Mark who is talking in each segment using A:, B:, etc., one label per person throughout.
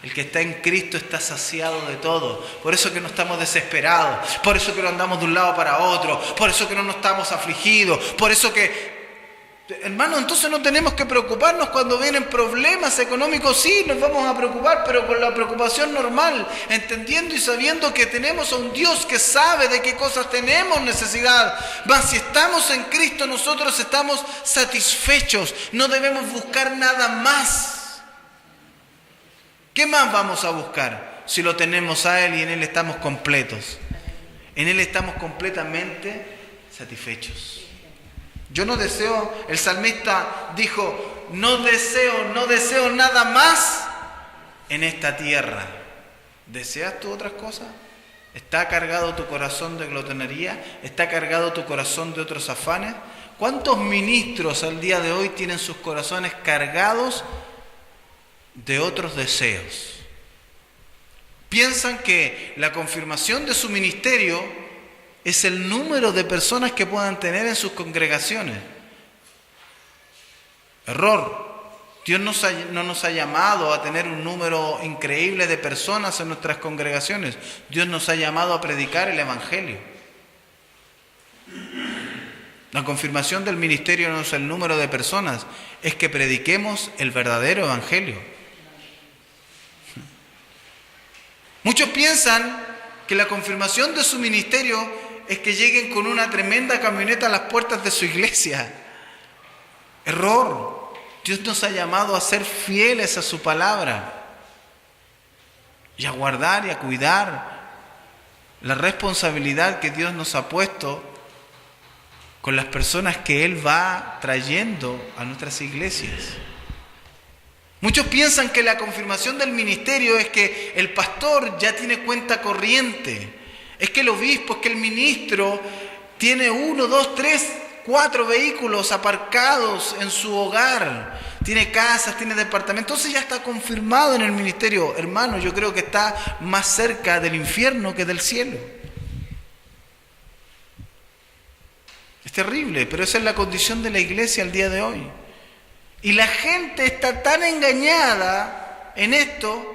A: El que está en Cristo está saciado de todo. Por eso que no estamos desesperados. Por eso que no andamos de un lado para otro. Por eso que no estamos afligidos. Por eso que... Hermano, entonces no tenemos que preocuparnos cuando vienen problemas económicos. Sí, nos vamos a preocupar, pero con la preocupación normal, entendiendo y sabiendo que tenemos a un Dios que sabe de qué cosas tenemos necesidad. Mas si estamos en Cristo, nosotros estamos satisfechos. No debemos buscar nada más. ¿Qué más vamos a buscar si lo tenemos a Él y en Él estamos completos? En Él estamos completamente satisfechos. Yo no deseo, el salmista dijo, no deseo nada más en esta tierra. ¿Deseas tú otras cosas? ¿Está cargado tu corazón de glotonería? ¿Está cargado tu corazón de otros afanes? ¿Cuántos ministros al día de hoy tienen sus corazones cargados de otros deseos? Piensan que la confirmación de su ministerio es el número de personas que puedan tener en sus congregaciones. Error. Dios no nos ha llamado a tener un número increíble de personas en nuestras congregaciones. Dios nos ha llamado a predicar el Evangelio. La confirmación del ministerio no es el número de personas, es que prediquemos el verdadero Evangelio. Muchos piensan que la confirmación de su ministerio es que lleguen con una tremenda camioneta a las puertas de su iglesia. Error. Dios nos ha llamado a ser fieles a su palabra y a guardar y a cuidar la responsabilidad que Dios nos ha puesto con las personas que Él va trayendo a nuestras iglesias. Muchos piensan que la confirmación del ministerio es que el pastor ya tiene cuenta corriente. Es que el obispo, es que el ministro tiene 1, 2, 3, 4 vehículos aparcados en su hogar. Tiene casas, tiene departamentos. Entonces ya está confirmado en el ministerio. Hermano, yo creo que está más cerca del infierno que del cielo. Es terrible, pero esa es la condición de la iglesia al día de hoy. Y la gente está tan engañada en esto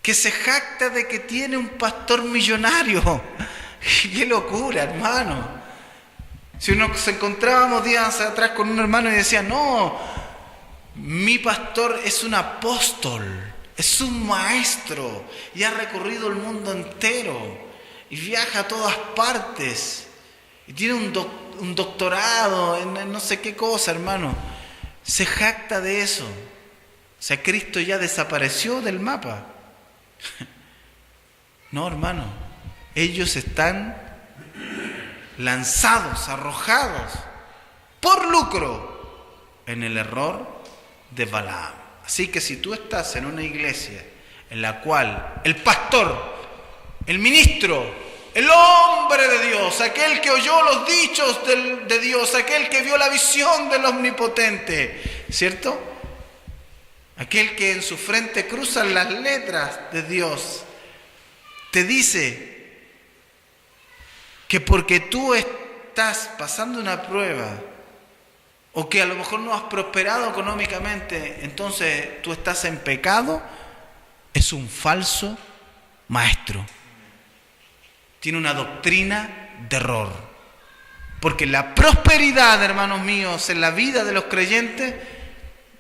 A: que se jacta de que tiene un pastor millonario. ¡Qué locura, hermano! Si nos encontrábamos días atrás con un hermano y decía, no, mi pastor es un apóstol, es un maestro, y ha recorrido el mundo entero, y viaja a todas partes, y tiene un doctorado en no sé qué cosa, hermano. Se jacta de eso. O sea, Cristo ya desapareció del mapa. No, hermano, ellos están lanzados, arrojados por lucro en el error de Balaam. Así que si tú estás en una iglesia en la cual el pastor, el ministro, el hombre de Dios, aquel que oyó los dichos de Dios, aquel que vio la visión del Omnipotente, ¿cierto? Aquel que en su frente cruza las letras de Dios, te dice que porque tú estás pasando una prueba o que a lo mejor no has prosperado económicamente, entonces tú estás en pecado, es un falso maestro. Tiene una doctrina de error. Porque la prosperidad, hermanos míos, en la vida de los creyentes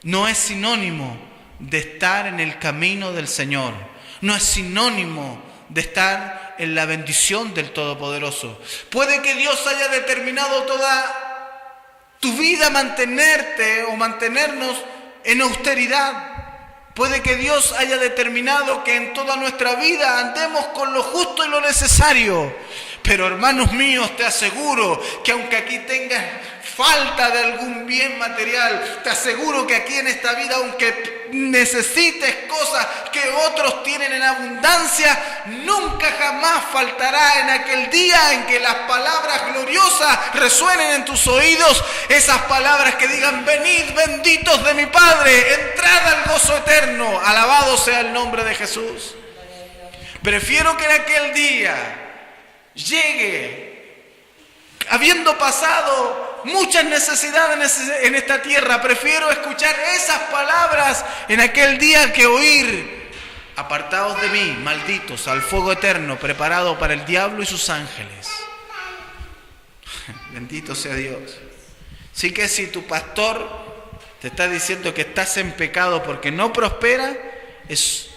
A: no es sinónimo de estar en el camino del Señor. No es sinónimo de estar en la bendición del Todopoderoso. Puede que Dios haya determinado toda tu vida mantenerte o mantenernos en austeridad. Puede que Dios haya determinado que en toda nuestra vida andemos con lo justo y lo necesario. Pero hermanos míos, te aseguro que aunque aquí tengas falta de algún bien material, te aseguro que aquí en esta vida, aunque necesites cosas que otros tienen en abundancia, nunca jamás faltará en aquel día en que las palabras gloriosas resuenen en tus oídos, esas palabras que digan: venid benditos de mi Padre, entrad al gozo eterno, alabado sea el nombre de Jesús. Prefiero que en aquel día llegue, habiendo pasado muchas necesidades en esta tierra, prefiero escuchar esas palabras en aquel día que oír: apartaos de mí, malditos, al fuego eterno preparado para el diablo y sus ángeles. Bendito sea Dios. Así que si tu pastor te está diciendo que estás en pecado porque no prospera, es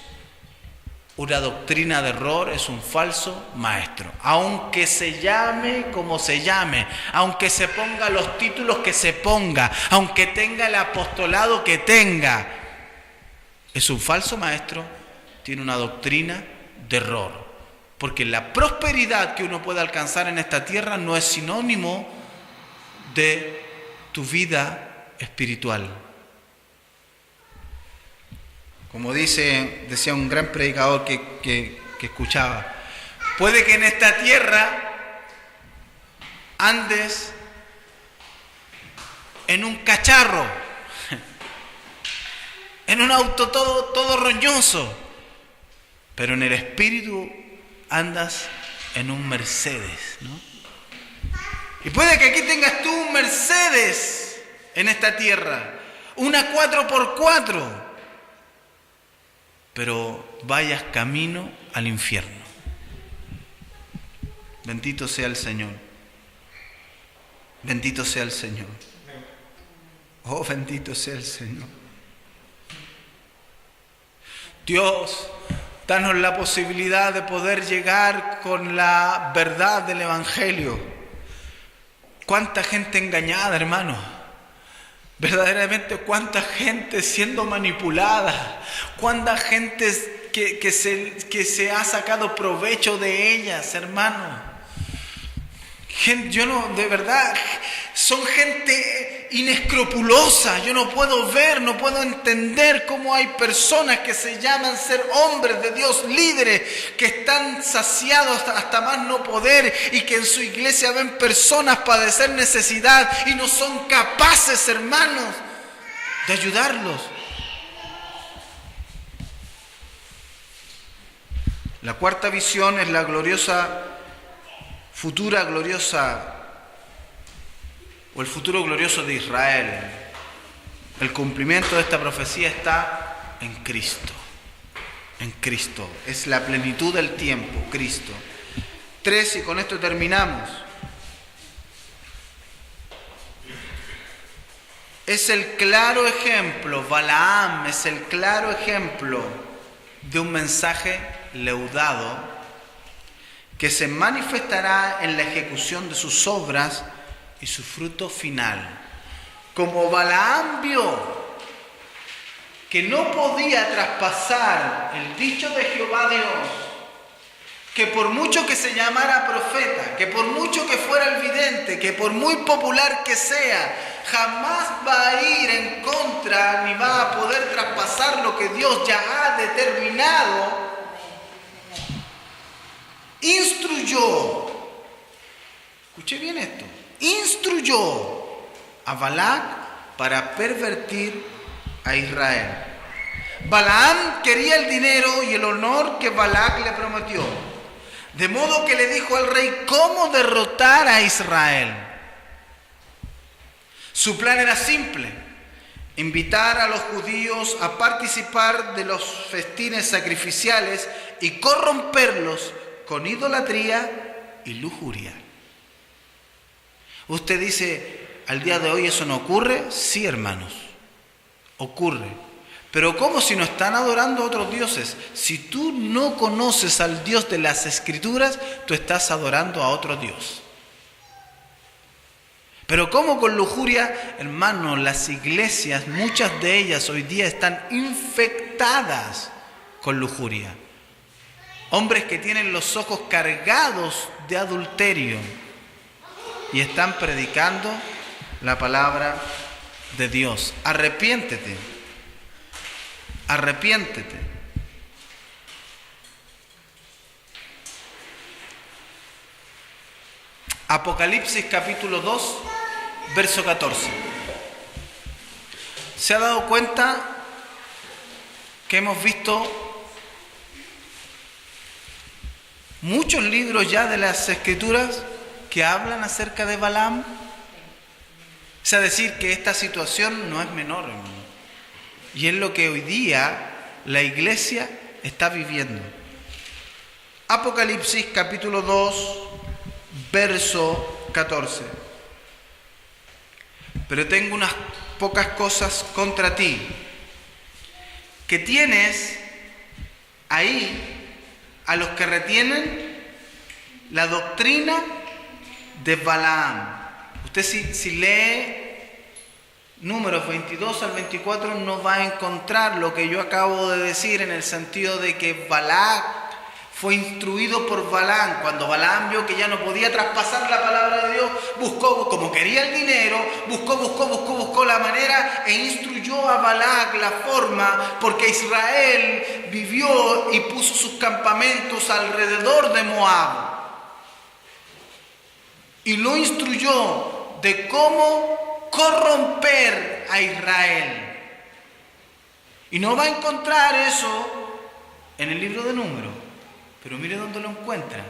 A: una doctrina de error, es un falso maestro. Aunque se llame como se llame, aunque se ponga los títulos que se ponga, aunque tenga el apostolado que tenga, es un falso maestro, tiene una doctrina de error. Porque la prosperidad que uno puede alcanzar en esta tierra no es sinónimo de tu vida espiritual. Como decía un gran predicador que escuchaba, puede que en esta tierra andes en un cacharro, en un auto todo roñoso, pero en el espíritu andas en un Mercedes, ¿no? Y puede que aquí tengas tú un Mercedes en esta tierra, una 4x4, pero vayas camino al infierno. Bendito sea el Señor. Bendito sea el Señor. Oh, bendito sea el Señor. Dios, danos la posibilidad de poder llegar con la verdad del Evangelio. ¿Cuánta gente engañada, hermano? Verdaderamente, cuánta gente siendo manipulada, cuánta gente que se ha sacado provecho de ellas, hermano. Yo no, de verdad, son gente inescrupulosa. Yo no puedo ver, no puedo entender cómo hay personas que se llaman ser hombres de Dios, líderes, que están saciados hasta más no poder y que en su iglesia ven personas padecer necesidad y no son capaces, hermanos, de ayudarlos. La cuarta visión es la futura gloriosa, o el futuro glorioso de Israel. El cumplimiento de esta profecía está en Cristo. En Cristo. Es la plenitud del tiempo, Cristo. 3, y con esto terminamos. Es el claro ejemplo, Balaam es el claro ejemplo de un mensaje leudado que se manifestará en la ejecución de sus obras y su fruto final. Como Balaam vio que no podía traspasar el dicho de Jehová Dios, que por mucho que se llamara profeta, que por mucho que fuera el vidente, que por muy popular que sea, jamás va a ir en contra ni va a poder traspasar lo que Dios ya ha determinado, instruyó, escuché bien esto, instruyó a Balac para pervertir a Israel. Balaam quería el dinero y el honor que Balac le prometió, de modo que le dijo al rey cómo derrotar a Israel. Su plan era simple: invitar a los judíos a participar de los festines sacrificiales y corromperlos con idolatría y lujuria. Usted dice, ¿al día de hoy eso no ocurre? Sí, hermanos, ocurre. Pero ¿cómo si no están adorando a otros dioses? Si tú no conoces al Dios de las Escrituras, tú estás adorando a otro Dios. Pero ¿cómo con lujuria? Hermano, las iglesias, muchas de ellas hoy día están infectadas con lujuria. Hombres que tienen los ojos cargados de adulterio y están predicando la palabra de Dios. Arrepiéntete. Arrepiéntete. Apocalipsis capítulo 2, verso 14. ¿Se ha dado cuenta que hemos visto muchos libros ya de las Escrituras que hablan acerca de Balaam? O sea, decir que esta situación no es menor, hermano. Y es lo que hoy día la iglesia está viviendo. Apocalipsis capítulo 2, verso 14. Pero tengo unas pocas cosas contra ti, que tienes ahí a los que retienen la doctrina de Balaam. Usted si lee Números 22 al 24 no va a encontrar lo que yo acabo de decir, en el sentido de que Balac fue instruido por Balaam. Cuando Balaam vio que ya no podía traspasar la palabra de Dios, buscó, como quería el dinero, buscó la manera e instruyó a Balac la forma, porque Israel vivió y puso sus campamentos alrededor de Moab. Y lo instruyó de cómo corromper a Israel. Y no va a encontrar eso en el libro de Números, pero mire dónde lo encuentra.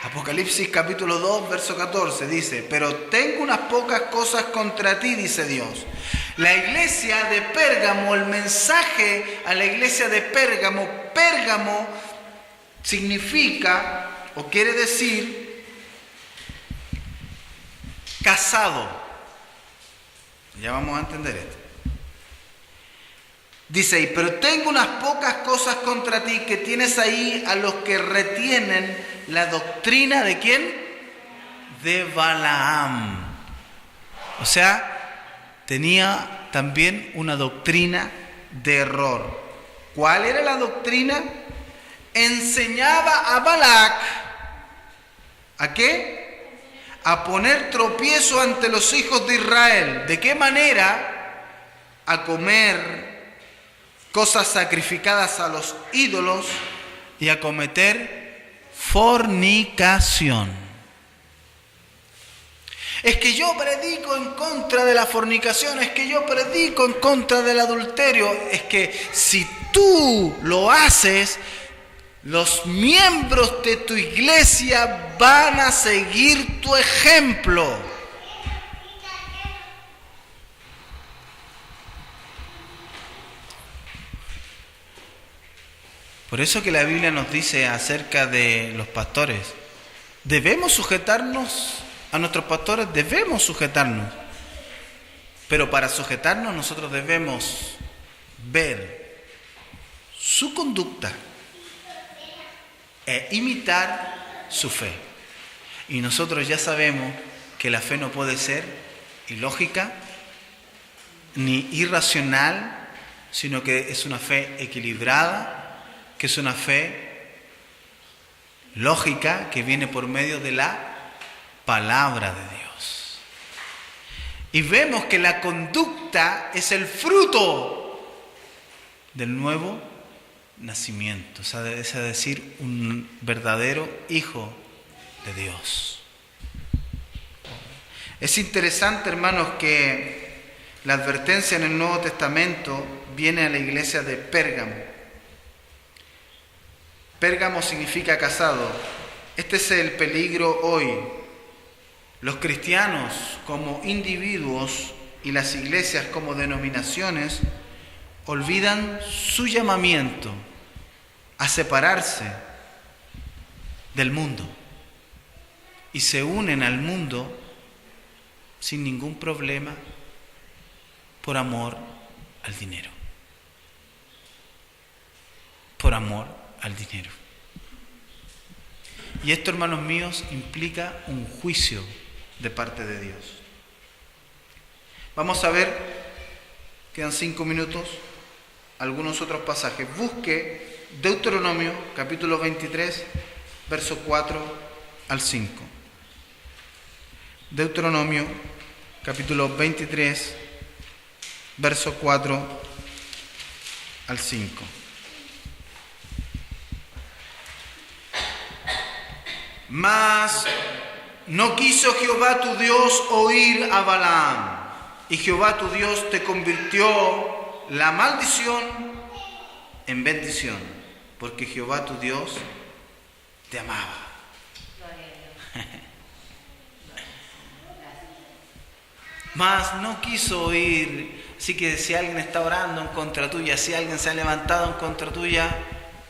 A: Apocalipsis capítulo 2, verso 14 dice: pero tengo unas pocas cosas contra ti, dice Dios. La iglesia de Pérgamo, el mensaje a la iglesia de Pérgamo, Pérgamo significa o quiere decir casado. Ya vamos a entender esto. Dice ahí: pero tengo unas pocas cosas contra ti, que tienes ahí a los que retienen la doctrina de ¿quién? De Balaam. O sea, tenía también una doctrina de error. ¿Cuál era la doctrina? Enseñaba a Balac ¿a qué? A poner tropiezo ante los hijos de Israel. ¿De qué manera? A comer cosas sacrificadas a los ídolos y a cometer fornicación. Es que yo predico en contra de la fornicación, es que yo predico en contra del adulterio. Es que si tú lo haces, los miembros de tu iglesia van a seguir tu ejemplo. Por eso que la Biblia nos dice acerca de los pastores: debemos sujetarnos a nuestros pastores, debemos sujetarnos. Pero para sujetarnos nosotros debemos ver su conducta e imitar su fe. Y nosotros ya sabemos que la fe no puede ser ilógica ni irracional, sino que es una fe equilibrada, que es una fe lógica que viene por medio de la palabra de Dios. Y vemos que la conducta es el fruto del nuevo nacimiento, o sea, es decir, un verdadero hijo de Dios. Es interesante, hermanos, que la advertencia en el Nuevo Testamento viene a la iglesia de Pérgamo. Pérgamo significa casado. Este es el peligro hoy. Los cristianos como individuos y las iglesias como denominaciones olvidan su llamamiento a separarse del mundo y se unen al mundo sin ningún problema por amor al dinero. Por amor al dinero. Y esto, hermanos míos, implica un juicio de parte de Dios. Vamos a ver, quedan 5 minutos, algunos otros pasajes. Busque Deuteronomio capítulo 23, verso 4 al 5. Deuteronomio capítulo 23, verso 4 al 5. Mas no quiso Jehová tu Dios oír a Balaam, y Jehová tu Dios te convirtió la maldición en bendición, porque Jehová tu Dios te amaba. mas no quiso oír. Así que si alguien está orando en contra tuya, si alguien se ha levantado en contra tuya,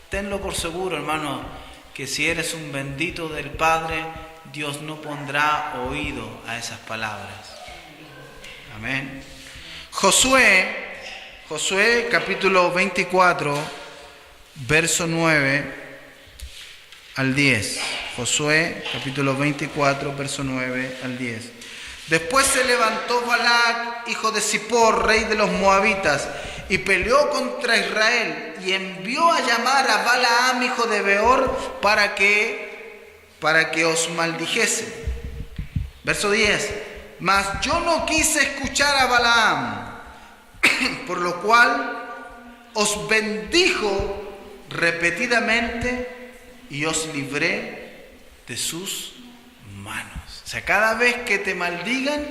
A: tenlo por seguro, hermano, que si eres un bendito del Padre, Dios no pondrá oído a esas palabras. Amén. Josué capítulo 24, verso 9 al 10. Josué capítulo 24, verso 9 al 10. Después se levantó Balac, hijo de Zippor, rey de los moabitas, y peleó contra Israel, y envió a llamar a Balaam, hijo de Beor, para que os maldijese. Verso 10. Mas yo no quise escuchar a Balaam, por lo cual os bendijo repetidamente y os libré de sus manos. O sea, cada vez que te maldigan,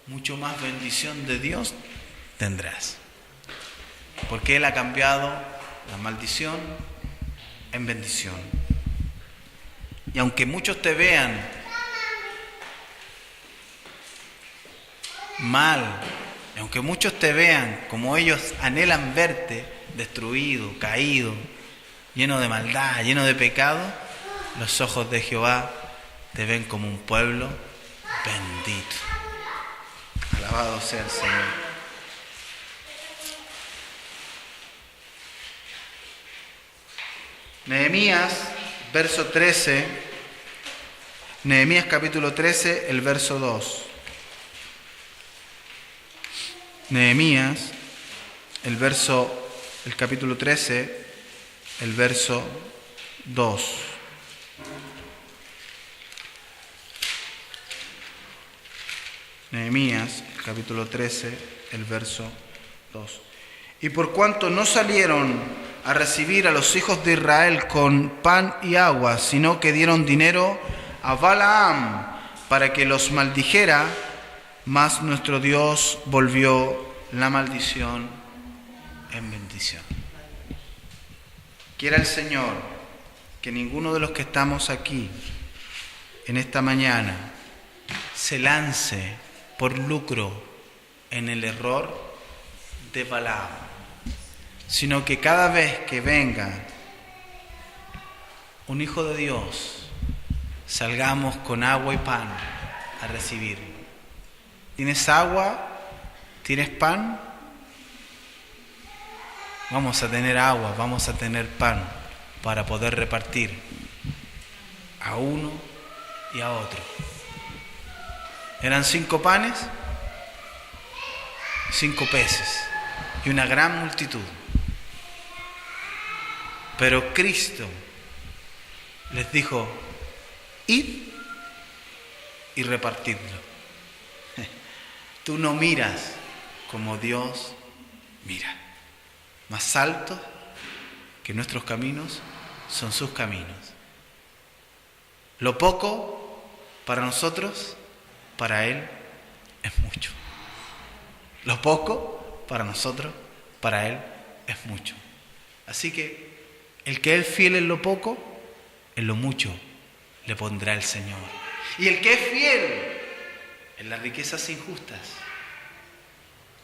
A: mucho más bendición de Dios tendrás. Porque Él ha cambiado la maldición en bendición. Y aunque muchos te vean mal, y aunque muchos te vean como ellos anhelan verte, destruido, caído, lleno de maldad, lleno de pecado, los ojos de Jehová te ven como un pueblo bendito. Alabado sea el Señor. Nehemías, verso 13, Nehemías capítulo 13, el verso 2. Nehemías, el capítulo 13, el verso 2. Nehemías, capítulo 13, el verso 2. Y por cuanto no salieron a recibir a los hijos de Israel con pan y agua, sino que dieron dinero a Balaam para que los maldijera, mas nuestro Dios volvió la maldición en bendición. Quiera el Señor que ninguno de los que estamos aquí en esta mañana se lance por lucro en el error de Balaam, sino que cada vez que venga un hijo de Dios, salgamos con agua y pan a recibirlo. ¿Tienes agua? ¿Tienes pan? Vamos a tener agua, vamos a tener pan para poder repartir a uno y a otro. Eran 5 panes, 5 peces y una gran multitud. Pero Cristo les dijo: id y repartidlo. Tú no miras como Dios mira. Más alto que nuestros caminos son sus caminos. Lo poco para nosotros, para Él es mucho. Lo poco para nosotros, para Él es mucho. Así que el que es fiel en lo poco, en lo mucho le pondrá el Señor. Y el que es fiel en las riquezas injustas,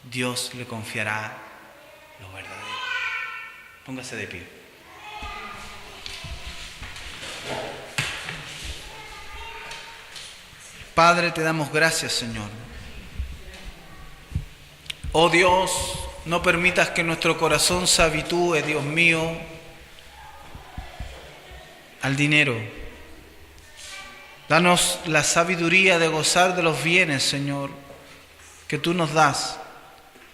A: Dios le confiará lo verdadero. Póngase de pie. Padre, te damos gracias, Señor. Oh Dios, no permitas que nuestro corazón se habitúe, Dios mío, al dinero. Danos la sabiduría de gozar de los bienes, Señor, que tú nos das,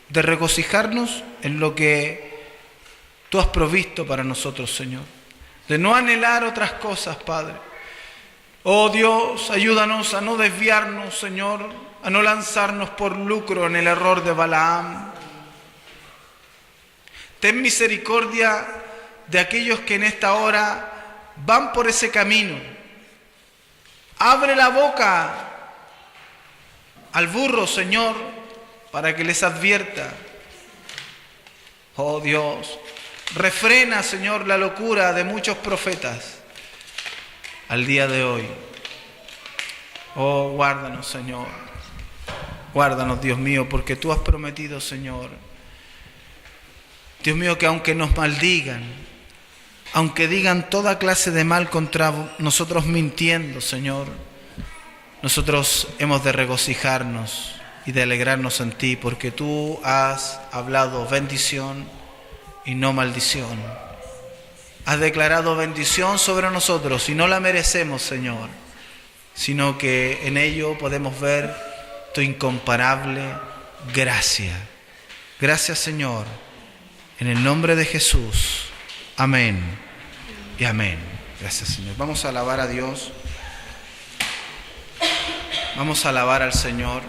A: de regocijarnos en lo que tú has provisto para nosotros, Señor, de no anhelar otras cosas, Padre. Oh Dios, ayúdanos a no desviarnos, Señor, a no lanzarnos por lucro en el error de Balaam. Ten misericordia de aquellos que en esta hora van por ese camino. Abre la boca al burro, Señor, para que les advierta. Oh Dios, refrena, Señor, la locura de muchos profetas al día de hoy. Oh, guárdanos, Señor. Guárdanos, Dios mío, porque tú has prometido, Señor, Dios mío, que aunque nos maldigan, aunque digan toda clase de mal contra nosotros mintiendo, Señor, nosotros hemos de regocijarnos y de alegrarnos en ti, porque tú has hablado bendición y no maldición. Has declarado bendición sobre nosotros y no la merecemos, Señor, sino que en ello podemos ver tu incomparable gracia. Gracias, Señor, en el nombre de Jesús. Amén y amén. Gracias, Señor. Vamos a alabar a Dios. Vamos a alabar al Señor.